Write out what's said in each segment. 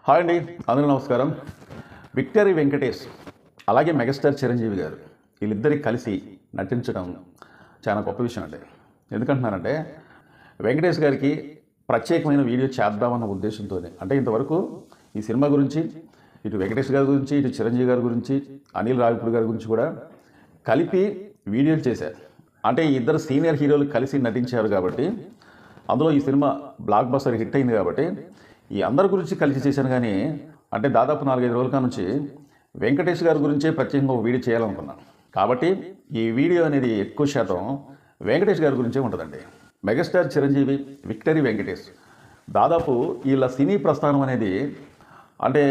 Hi అండి, అందరూ నమస్కారం. విక్టరీ వెంకటేష్ అలాగే మెగాస్టార్ చిరంజీవి గారు వీళ్ళిద్దరికి కలిసి నటించడం చాలా గొప్ప విషయం అండి. ఎందుకంటున్నానంటే వెంకటేష్ గారికి ప్రత్యేకమైన వీడియో చేద్దామన్న ఉద్దేశంతో, అంటే ఇంతవరకు ఈ సినిమా గురించి ఇటు వెంకటేష్ గారి గురించి, ఇటు చిరంజీవి గారి గురించి, అనిల్ రావిపూడి గారి గురించి కూడా కలిపి వీడియోలు చేశారు. అంటే ఈ ఇద్దరు సీనియర్ హీరోలు కలిసి నటించారు కాబట్టి, అందులో ఈ సినిమా బ్లాక్ బస్టర్ హిట్ అయింది కాబట్టి ఈ అందరి గురించి కలిసి చేశాను. కానీ అంటే దాదాపు 4-5 రోజుల నుంచి వెంకటేష్ గారి గురించే ప్రత్యేకంగా ఒక వీడియో చేయాలనుకున్నాను. కాబట్టి ఈ వీడియో అనేది ఎక్కువ శాతం వెంకటేష్ గారి గురించే ఉంటుందండి. మెగాస్టార్ చిరంజీవి, విక్టరీ వెంకటేష్ దాదాపు వీళ్ళ సినీ ప్రస్థానం అనేది, అంటే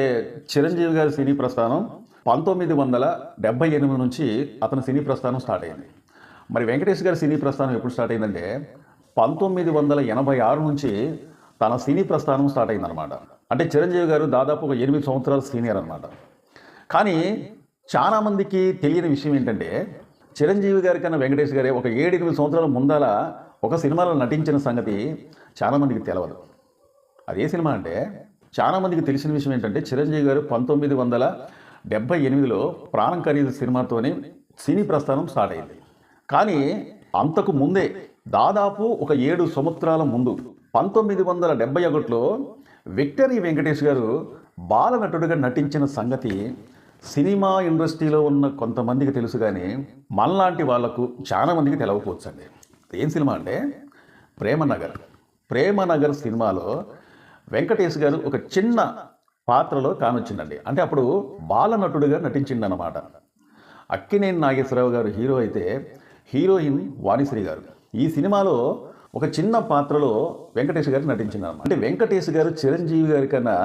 చిరంజీవి గారి సినీ ప్రస్థానం 1978 నుంచి అతని సినీ ప్రస్థానం స్టార్ట్ అయింది. మరి వెంకటేష్ గారి సినీ ప్రస్థానం ఎప్పుడు స్టార్ట్ అయిందంటే 1986 నుంచి తన సినీ ప్రస్థానం స్టార్ట్ అయిందనమాట. అంటే చిరంజీవి గారు దాదాపు ఒక 8 సంవత్సరాల సీనియర్ అనమాట. కానీ చాలామందికి తెలియని విషయం ఏంటంటే చిరంజీవి గారి కన్నా వెంకటేష్ గారే ఒక 7-8 సంవత్సరాల ముందల ఒక సినిమాలో నటించిన సంగతి చాలామందికి తెలియదు. అదే సినిమా అంటే చాలామందికి తెలిసిన విషయం ఏంటంటే చిరంజీవి గారు 1978లో ప్రాణం ఖరీదు సినిమాతోనే సినీ ప్రస్థానం స్టార్ట్ అయింది. కానీ అంతకు ముందే దాదాపు ఒక 7 సంవత్సరాల ముందు 1971లో విక్టరీ వెంకటేష్ గారు బాలనటుడిగా నటించిన సంగతి సినిమా ఇండస్ట్రీలో ఉన్న కొంతమందికి తెలుసు, కానీ మనలాంటి వాళ్లకు చాలామందికి తెలవకపోవచ్చండి. ఏం సినిమా అంటే ప్రేమనగర్ సినిమాలో వెంకటేష్ గారు ఒక చిన్న పాత్రలో కానొచ్చిందండి. అంటే అప్పుడు బాలనటుడిగా నటించిందన్నమాట. అక్కినేని నాగేశ్వరరావు గారు హీరో అయితే హీరోయిన్ వాణిశ్రీ గారు. ఈ సినిమాలో ఒక చిన్న పాత్రలో వెంకటేష్ గారు నటించినారు. అంటే వెంకటేష్ గారు చిరంజీవి గారి కన్నా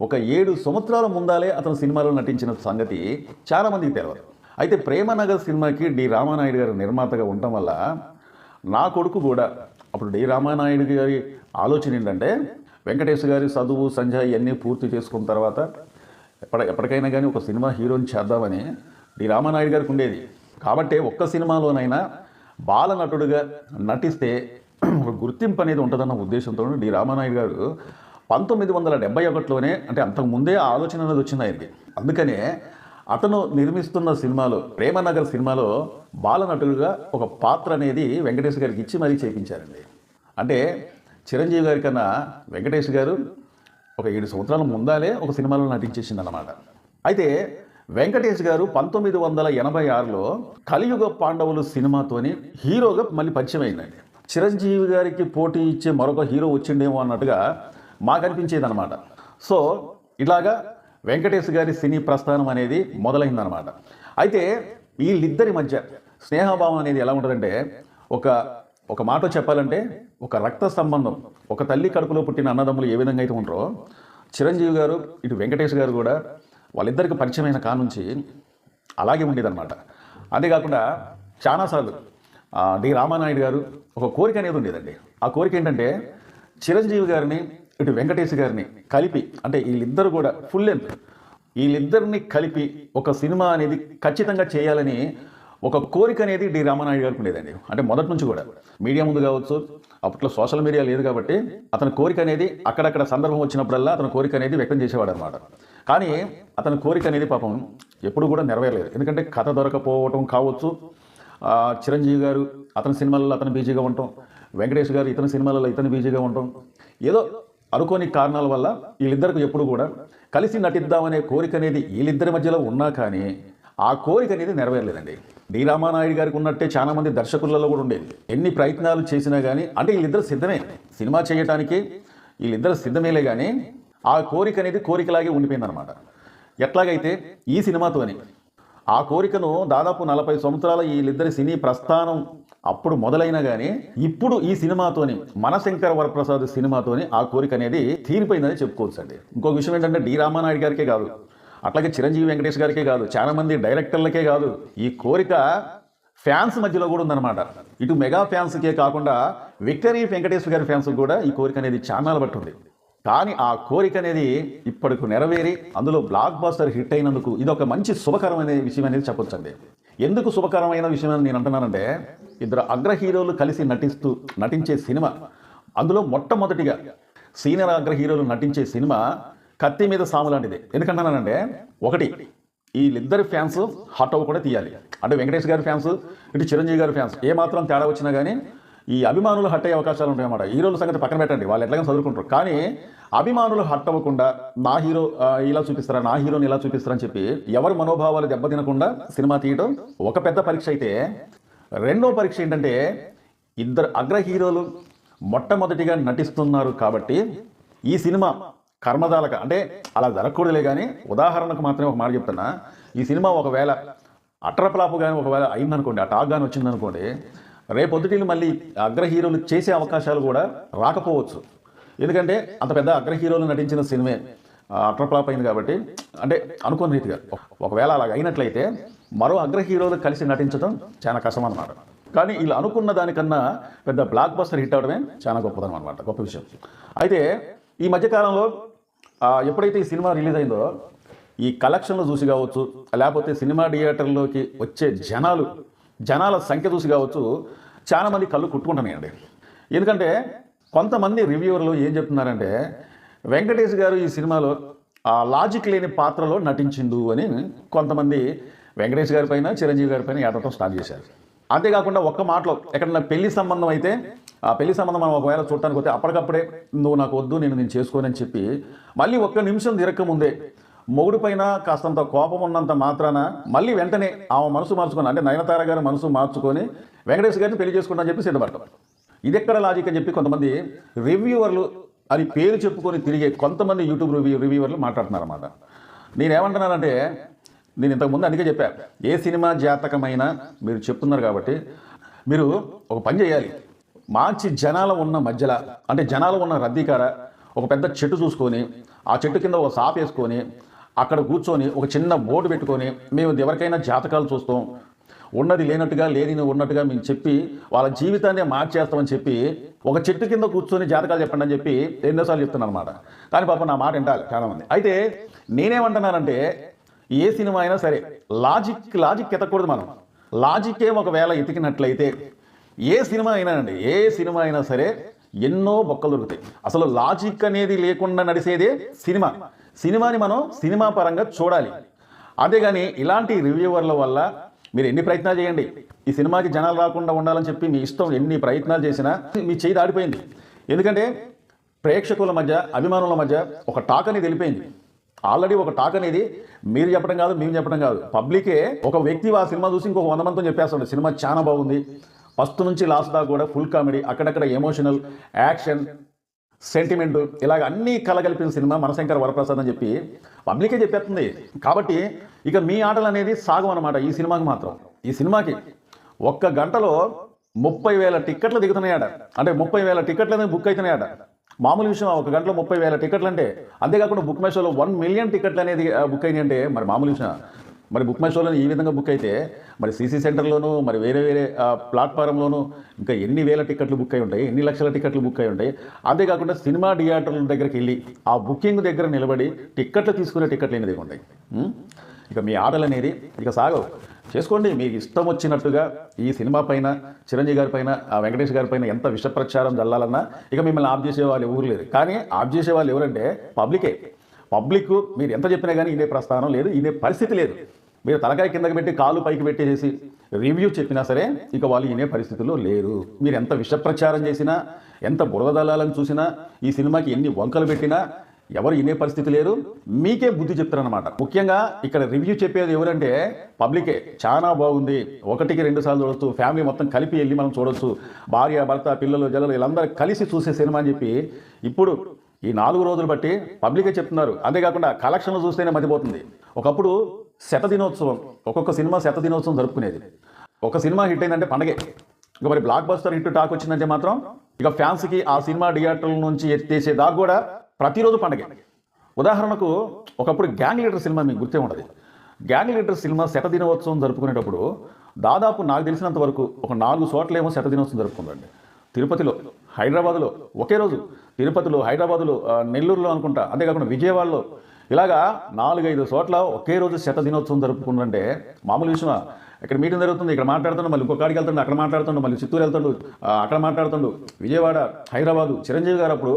ఒక 7 సంవత్సరాల ముందాలే అతను సినిమాలో నటించిన సంగతి చాలామందికి తెలియదు. అయితే ప్రేమనగర్ సినిమాకి డి రామానాయుడు గారు నిర్మాతగా ఉండటం వల్ల నా కొడుకు కూడా, అప్పుడు డి రామానాయుడు గారి ఆలోచన ఏంటంటే వెంకటేష్ గారి చదువు సంధ్య ఇవన్నీ పూర్తి చేసుకున్న తర్వాత ఎప్పటికైనా కానీ ఒక సినిమా హీరోని చేద్దామని డి రామానాయుడు గారికి ఉండేది. కాబట్టి ఒక్క సినిమాలోనైనా బాలనటుడిగా నటిస్తే ఒక గుర్తింపు అనేది ఉంటుందన్న ఉద్దేశంతో డి రామానాయుడు గారు 1971లోనే, అంటే అంతకుముందే ఆ ఆలోచన అనేది వచ్చింది ఆయనకి. అందుకనే అతను నిర్మిస్తున్న సినిమాలో ప్రేమనగర్ సినిమాలో బాలనటుడిగా ఒక పాత్ర అనేది వెంకటేష్ గారికి ఇచ్చి మరీ చేయించారండి. అంటే చిరంజీవి గారి కన్నా వెంకటేష్ గారు ఒక 7 సంవత్సరాల ముందాలే ఒక సినిమాలో నటించేసిందన్నమాట. అయితే వెంకటేష్ గారు 1986లో కలియుగ పాండవులు సినిమాతోని హీరోగా మళ్ళీ పరిచయం అయిందండి. చిరంజీవి గారికి పోటీ ఇచ్చే మరొక హీరో వచ్చిండేమో అన్నట్టుగా మాకు అనిపించేది అనమాట. సో ఇలాగా వెంకటేష్ గారి సినీ ప్రస్థానం అనేది మొదలైందనమాట. అయితే వీళ్ళిద్దరి మధ్య స్నేహభావం అనేది ఎలా ఉంటుందంటే, ఒక మాట చెప్పాలంటే ఒక రక్త సంబంధం, ఒక తల్లి కడుపులో పుట్టిన అన్నదమ్ములు ఏ విధంగా అయితే ఉంటారో చిరంజీవి గారు ఇటు వెంకటేష్ గారు కూడా వాళ్ళిద్దరికి పరిచయమైన కానుంచి అలాగే ఉండేదన్నమాట. అంతేకాకుండా చాలాసార్లు డి రామానాయుడు గారు ఒక కోరిక అనేది ఉండేదండి. ఆ కోరిక ఏంటంటే చిరంజీవి గారిని ఇటు వెంకటేష్ గారిని కలిపి, అంటే వీళ్ళిద్దరు కూడా ఫుల్ లెంత్ వీళ్ళిద్దరిని కలిపి ఒక సినిమా అనేది ఖచ్చితంగా చేయాలని ఒక కోరిక అనేది డి రామానాయుడు గారికి ఉండేదండి. అంటే మొదటి నుంచి కూడా మీడియా ముందు కావచ్చు, అప్పట్లో సోషల్ మీడియా లేదు కాబట్టి అతని కోరిక అనేది అక్కడక్కడ సందర్భం వచ్చినప్పుడల్లా అతని కోరిక అనేది వ్యక్తం చేసేవాడు అనమాట. కానీ అతని కోరిక అనేది పాపం ఎప్పుడు కూడా నెరవేరలేదు. ఎందుకంటే కథ దొరకపోవటం కావచ్చు, చిరంజీవి గారు అతని సినిమాలలో అతను బిజీగా ఉండటం, వెంకటేష్ గారు ఇతని సినిమాలలో ఇతను బిజీగా ఉండటం, ఏదో అనుకోని కారణాల వల్ల వీళ్ళిద్దరికి ఎప్పుడు కూడా కలిసి నటిద్దామనే కోరిక అనేది వీళ్ళిద్దరి మధ్యలో ఉన్నా కానీ ఆ కోరిక అనేది నెరవేరలేదండి. డి రామానాయుడు గారికి ఉన్నట్టే చాలామంది దర్శకులలో కూడా ఉండేది. ఎన్ని ప్రయత్నాలు చేసినా కానీ, అంటే వీళ్ళిద్దరు సిద్ధమే సినిమా చేయటానికి, వీళ్ళిద్దరు సిద్ధమేలే కానీ ఆ కోరిక అనేది కోరికలాగే ఉండిపోయిందనమాట. ఎట్లాగైతే ఈ సినిమాతోని ఆ కోరికను దాదాపు 40 సంవత్సరాల వీళ్ళిద్దరి సినీ ప్రస్థానం అప్పుడు మొదలైనా కానీ ఇప్పుడు ఈ సినిమాతోని మనశంకర వరప్రసాద్ సినిమాతోని ఆ కోరిక అనేది తీరిపోయిందని చెప్పుకోవచ్చు అండి. ఇంకొక విషయం ఏంటంటే డి రామానాయుడు గారికే కాదు, అట్లాగే చిరంజీవి వెంకటేష్ గారికే కాదు, చాలామంది డైరెక్టర్లకే కాదు, ఈ కోరిక ఫ్యాన్స్ మధ్యలో కూడా ఉందన్నమాట. ఇటు మెగా ఫ్యాన్స్కే కాకుండా విక్టరీ వెంకటేష్ గారి ఫ్యాన్స్ కూడా ఈ కోరిక అనేది చాలా బట్టి ఉంది. కానీ ఆ కోరిక అనేది ఇప్పటికి నెరవేరి అందులో బ్లాక్ బస్టర్ హిట్ అయినందుకు ఇది ఒక మంచి శుభకరమైన విషయం అనేది చెప్పొచ్చండి. ఎందుకు శుభకరమైన విషయం అని నేను అంటున్నానంటే, ఇద్దరు అగ్ర హీరోలు కలిసి నటించే సినిమా, అందులో మొట్టమొదటిగా సీనియర్ అగ్ర హీరోలు నటించే సినిమా కత్తి మీద సాము లాంటిది. ఎందుకంటున్నానంటే ఒకటి, వీళ్ళిద్దరి ఫ్యాన్స్ హట్ అవ్వకుండా తీయాలి. అంటే వెంకటేష్ గారి ఫ్యాన్స్, ఇటు చిరంజీవి గారి ఫ్యాన్స్ ఏమాత్రం తేడా వచ్చినా కానీ ఈ అభిమానులు హట్ అయ్యే అవకాశాలు ఉంటాయన్నమాట. హీరోల సంగతి పక్కన పెట్టండి, వాళ్ళు ఎట్లాగైనా చదువుకుంటారు. కానీ అభిమానులు హట్ అవ్వకుండా నా హీరో ఇలా చూపిస్తారా, నా హీరోని ఇలా చూపిస్తారని చెప్పి ఎవరి మనోభావాలు దెబ్బతినకుండా సినిమా తీయడం ఒక పెద్ద పరీక్ష అయితే, రెండో పరీక్ష ఏంటంటే ఇద్దరు అగ్ర హీరోలు మొట్టమొదటిగా నటిస్తున్నారు కాబట్టి ఈ సినిమా కర్మదాలక అంటే అలా జరగకూడదులే. కానీ ఉదాహరణకు మాత్రమే ఒక మాట చెప్తున్నా, ఈ సినిమా ఒకవేళ అట్రప్లాపు కానీ ఒకవేళ అయిందనుకోండి, ఆ టాక్ కానీ వచ్చిందనుకోండి, రేపొద్దుటిని మళ్ళీ అగ్ర హీరోలు చేసే అవకాశాలు కూడా రాకపోవచ్చు. ఎందుకంటే అంత పెద్ద అగ్ర హీరోలు నటించిన సినిమే అట్రప్లాప్ అయింది కాబట్టి, అంటే అనుకోని రీతిగా ఒకవేళ అలాగ అయినట్లయితే మరో అగ్ర హీరోలు కలిసి నటించడం చాలా కష్టం అన్నమాట. కానీ ఇలా అనుకున్న దానికన్నా పెద్ద బ్లాక్ బస్టర్ హిట్ అవడమే చాలా గొప్పదనం అనమాట, గొప్ప విషయం. అయితే ఈ మధ్యకాలంలో ఎప్పుడైతే ఈ సినిమా రిలీజ్ అయిందో ఈ కలెక్షన్లు చూసి కావచ్చు, లేకపోతే సినిమా థియేటర్లోకి వచ్చే జనాల సంఖ్య చూసి కావచ్చు, చాలామంది కళ్ళు కుట్టుకుంటున్నాయండి. ఎందుకంటే కొంతమంది రివ్యూవర్లు ఏం చెప్తున్నారంటే వెంకటేష్ గారు ఈ సినిమాలో లాజిక్ లేని పాత్రలో నటించిండు అని కొంతమంది వెంకటేష్ గారి పైన, చిరంజీవి గారి పైన ఏడటం స్టార్ట్ చేశారు. అంతేకాకుండా ఒక్క మాటలో ఎక్కడన్నా పెళ్లి సంబంధం అయితే ఆ పెళ్లి సంబంధం మనం ఒకవేళ చూడటానికి వస్తే అప్పటికప్పుడే నువ్వు నాకు వద్దు, నేను చేసుకోనని చెప్పి మళ్ళీ ఒక్క నిమిషం తిరగకముందే మొగుడు పైన కాస్తంత కోపం ఉన్నంత మాత్రాన మళ్ళీ వెంటనే ఆమె మనసు మార్చుకొని, అంటే నయనతార గారి మనసు మార్చుకొని వెంకటేష్ గారిని పెళ్లి చేసుకుంటా అని చెప్పి సిద్ధపడతాం. ఇది ఎక్కడ లాజిక్ అని చెప్పి కొంతమంది రివ్యూవర్లు అని పేరు చెప్పుకొని తిరిగే కొంతమంది యూట్యూబ్ రివ్యూవర్లు మాట్లాడుతున్నారన్నమాట. నేనేమంటున్నానంటే, నేను ఇంతకుముందు అందుకే చెప్పా, ఏ సినిమా జాతకమైనా మీరు చెప్తున్నారు కాబట్టి మీరు ఒక పని చేయాలి. మంచి జనాలు ఉన్న మధ్యలో, అంటే జనాలు ఉన్న రద్దీకార ఒక పెద్ద చెట్టు చూసుకొని, ఆ చెట్టు కింద ఒక సాప్ వేసుకొని అక్కడ కూర్చొని ఒక చిన్న బోర్డు పెట్టుకొని మేము ఎవరికైనా జాతకాలు చూస్తాం, ఉన్నది లేనట్టుగా లేనిది ఉన్నట్టుగా మేము చెప్పి వాళ్ళ జీవితాన్ని మార్చేస్తామని చెప్పి ఒక చెట్టు కింద కూర్చొని జాతకాలు చెప్పండి అని చెప్పి ఎన్నోసార్లు చెప్తున్నాను అనమాట. కానీ పాపం నా మాట వింటారు చాలామంది. అయితే నేనేమంటున్నానంటే, ఏ సినిమా అయినా సరే లాజిక్ ఎత్తకూడదు. మనం లాజిక్కే ఒకవేళ ఎతికినట్లయితే ఏ సినిమా అయినా సరే ఎన్నో బొక్కలు దొరుకుతాయి. అసలు లాజిక్ అనేది లేకుండా నడిచేదే సినిమాని మనం సినిమా పరంగా చూడాలి. అంతేగాని ఇలాంటి రివ్యూవర్ల వల్ల మీరు ఎన్ని ప్రయత్నాలు చేయండి, ఈ సినిమాకి జనాలు రాకుండా ఉండాలని చెప్పి మీ ఇష్టం ఎన్ని ప్రయత్నాలు చేసినా మీ చేయి దాడిపోయింది. ఎందుకంటే ప్రేక్షకుల మధ్య, అభిమానుల మధ్య ఒక టాక్ అనేది వెళ్ళిపోయింది. ఆల్రెడీ ఒక టాక్ అనేది మీరు చెప్పడం కాదు, మేము చెప్పడం కాదు, పబ్లికే ఒక వ్యక్తి ఆ సినిమా చూసి ఇంకొక 100 మందితో చెప్పేస్తాడు సినిమా చాలా బాగుంది, ఫస్ట్ నుంచి లాస్ట్ దాకా కూడా ఫుల్ కామెడీ, అక్కడక్కడ ఎమోషనల్, యాక్షన్, సెంటిమెంట్, ఇలాగ అన్నీ కలగలిపిన సినిమా మనశంకర వరప్రసాద్ అని చెప్పి పబ్లికే చెప్పేస్తుంది. కాబట్టి ఇక మీ ఆటలు అనేది సాగం అన్నమాట. ఈ సినిమాకి మాత్రం, ఈ సినిమాకి ఒక్క గంటలో 30,000 టిక్కెట్లు దిగుతున్నాయట. అంటే 30,000 టిక్కెట్లు అనేది బుక్ అవుతున్నాయట. మామూలు విషయం, ఒక గంటలో 30,000 టికెట్లు అంటే. అంతేకాకుండా బుక్ మై షోలో 1 మిలియన్ టికెట్లు అనేది బుక్ అయినాయి అంటే మరి మామూలు విషయం. మరి బుక్ మై షోలో ఈ విధంగా బుక్ అయితే మరి సీసీ సెంటర్లోనూ, మరి వేరే ప్లాట్ఫారంలోనూ ఇంకా ఎన్ని వేల టికెట్లు బుక్ అయి ఉంటాయి, ఎన్ని లక్షల టికెట్లు బుక్ అయి ఉంటాయి. అంతేకాకుండా సినిమా థియేటర్ల దగ్గరికి వెళ్ళి ఆ బుకింగ్ దగ్గర నిలబడి టిక్కెట్లు తీసుకునే టిక్కెట్లు అనేది ఉంటాయి. ఇక మీ ఆటలు అనేది ఇక సాగవు. చేసుకోండి మీకు ఇష్టం వచ్చినట్టుగా. ఈ సినిమా పైన, చిరంజీవి గారి పైన, వెంకటేష్ గారి పైన ఎంత విష ప్రచారం జల్లాలన్నా ఇక మిమ్మల్ని ఆఫ్ చేసే వాళ్ళు ఎవరు లేరు. కానీ ఆఫ్ చేసే వాళ్ళు ఎవరంటే పబ్లిక్. మీరు ఎంత చెప్పినా కానీ ఇదే ప్రస్థానం లేదు, ఇదే పరిస్థితి లేదు. మీరు తలకాయ కిందకి పెట్టి కాలు పైకి పెట్టేసి రివ్యూ చెప్పినా సరే ఇక వాళ్ళు వినే పరిస్థితుల్లో లేరు. మీరు ఎంత విష ప్రచారం చేసినా, ఎంత బురద దళాలను చూసినా, ఈ సినిమాకి ఎన్ని వంకలు పెట్టినా ఎవరు వినే పరిస్థితి లేరు. మీకే బుద్ధి చెప్తారనమాట. ముఖ్యంగా ఇక్కడ రివ్యూ చెప్పేది ఎవరంటే పబ్లికే. చాలా బాగుంది, 1కి 2 సార్లు చూడొచ్చు, ఫ్యామిలీ మొత్తం కలిపి వెళ్ళి మనం చూడొచ్చు, భార్య భర్త పిల్లలు జల్లలు వీళ్ళందరూ కలిసి చూసే సినిమా అని చెప్పి ఇప్పుడు ఈ 4 రోజులు బట్టి పబ్లికే చెప్తున్నారు. అంతేకాకుండా కలెక్షన్లు చూస్తేనే మతిపోతుంది. ఒకప్పుడు శతదినోత్సవం, ఒక్కొక్క సినిమా శతదినోత్సవం జరుపుకునేది. ఒక సినిమా హిట్ అయిందంటే పండగే. ఇక మరి బ్లాక్ బస్టర్ హిట్ టాక్ వచ్చిందంటే మాత్రం ఇక ఫ్యాన్స్కి ఆ సినిమా థియేటర్ల నుంచి ఎత్తేసే దాకా కూడా ప్రతిరోజు పండగే. ఉదాహరణకు ఒకప్పుడు గ్యాంగ్ లీడర్ సినిమా మీకు గుర్తే ఉంటుంది. గ్యాంగ్ లీడర్ సినిమా శతదినోత్సవం జరుపుకునేటప్పుడు దాదాపు నాకు తెలిసినంత వరకు ఒక 4 చోట్లేమో శతదినోత్సవం జరుపుకుందండి. తిరుపతిలో, హైదరాబాదులో ఒకే రోజు, తిరుపతిలో, హైదరాబాదులో, నెల్లూరులో అనుకుంటా, అంతేకాకుండా విజయవాడలో, ఇలాగా 4-5 చోట్ల ఒకే రోజు శతదినోత్సవం జరుపుకుందంటే మామూలు విషయమా? ఇక్కడ మీటింగ్ జరుగుతుంది, ఇక్కడ మాట్లాడుతుండు, మళ్ళీ ఇంకో కాడికి వెళ్తుండు, అక్కడ మాట్లాడుతుండు, మళ్ళీ చిత్తూరు వెళ్తుండు, అక్కడ మాట్లాడుతుండు, విజయవాడ, హైదరాబాదు. చిరంజీవి గారు అప్పుడు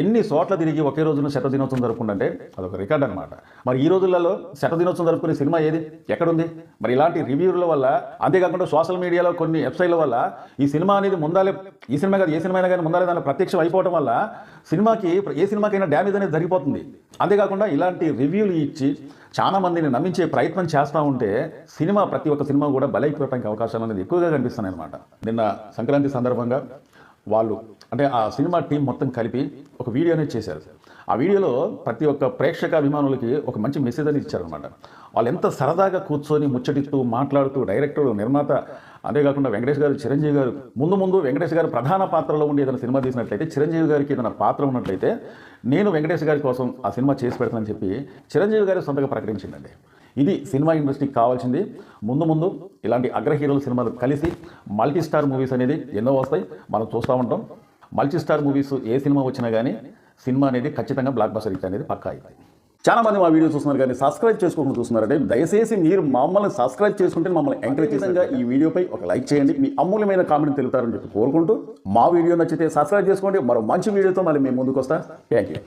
ఎన్ని చోట్ల తిరిగి ఒకే రోజున శత దినోత్సవం జరుపుకుంటే అదొక రికార్డ్ అనమాట. మరి ఈ రోజులలో శత దినోత్సవం జరుపుకునే సినిమా ఏది, ఎక్కడుంది? మరి ఇలాంటి రివ్యూల వల్ల, అంతేకాకుండా సోషల్ మీడియాలో కొన్ని వెబ్సైట్ల వల్ల ఈ సినిమా అనేది ముందాలే, ఈ సినిమా కాదు ఏ సినిమా అయినా కానీ ముందాలే దాని ప్రత్యక్షం అయిపోవడం వల్ల సినిమాకి, ఏ సినిమాకైనా డ్యామేజ్ అనేది జరిగిపోతుంది. అంతేకాకుండా ఇలాంటి రివ్యూలు ఇచ్చి చాలా మందిని నమ్మించే ప్రయత్నం చేస్తూ ఉంటే సినిమా, ప్రతి ఒక్క సినిమా కూడా బలైపోవడానికి అవకాశాలు అనేది ఎక్కువగా కనిపిస్తున్నాయి అనమాట. నిన్న సంక్రాంతి సందర్భంగా వాళ్ళు, అంటే ఆ సినిమా టీం మొత్తం కలిపి ఒక వీడియో అనేది చేశారు. ఆ వీడియోలో ప్రతి ఒక్క ప్రేక్షక అభిమానులకి ఒక మంచి మెసేజ్ అనేది ఇచ్చారనమాట. వాళ్ళు ఎంత సరదాగా కూర్చొని ముచ్చటిస్తూ మాట్లాడుతూ, డైరెక్టర్, నిర్మాత, అంతేకాకుండా వెంకటేష్ గారు, చిరంజీవి గారు, ముందు వెంకటేష్ గారు ప్రధాన పాత్రలో ఉండి ఏదైనా సినిమా తీసినట్లయితే, చిరంజీవి గారికి ఏదైనా పాత్ర ఉన్నట్లయితే నేను వెంకటేష్ గారి కోసం ఆ సినిమా చేసి పెడతానని చెప్పి చిరంజీవి గారు సొంతగా ప్రకటించిందండి. ఇది సినిమా ఇండస్ట్రీకి కావాల్సింది. ముందు ఇలాంటి అగ్ర హీరోల సినిమాలు కలిసి మల్టీ స్టార్ మూవీస్ అనేది ఎన్నో వస్తాయి, మనం చూస్తూ ఉంటాం. మల్టీ స్టార్ మూవీస్ ఏ సినిమా వచ్చినా కానీ సినిమా అనేది ఖచ్చితంగా బ్లాక్ బస్టర్ హిట్ అనేది పక్కా అవుతుంది. చాలా మంది మా వీడియో చూస్తున్నారు కానీ సబ్స్క్రైబ్ చేసుకోకుండా చూస్తున్నారంటే దయచేసి మీరు మమ్మల్ని సబ్స్క్రైబ్ చేసుకుంటే మమ్మల్ని ఎంకరేజ్ చేసేందుగా ఈ వీడియోపై ఒక లైక్ చేయండి. మీ అమూల్యమైన కామెంట్ తెలుపుతారని చెప్పి కోరుకుంటూ, మా వీడియో నచ్చితే సబ్స్క్రైబ్ చేసుకోండి. మరో మంచి వీడియోతో మళ్ళీ మేము ముందుకు వస్తాం. Thank you.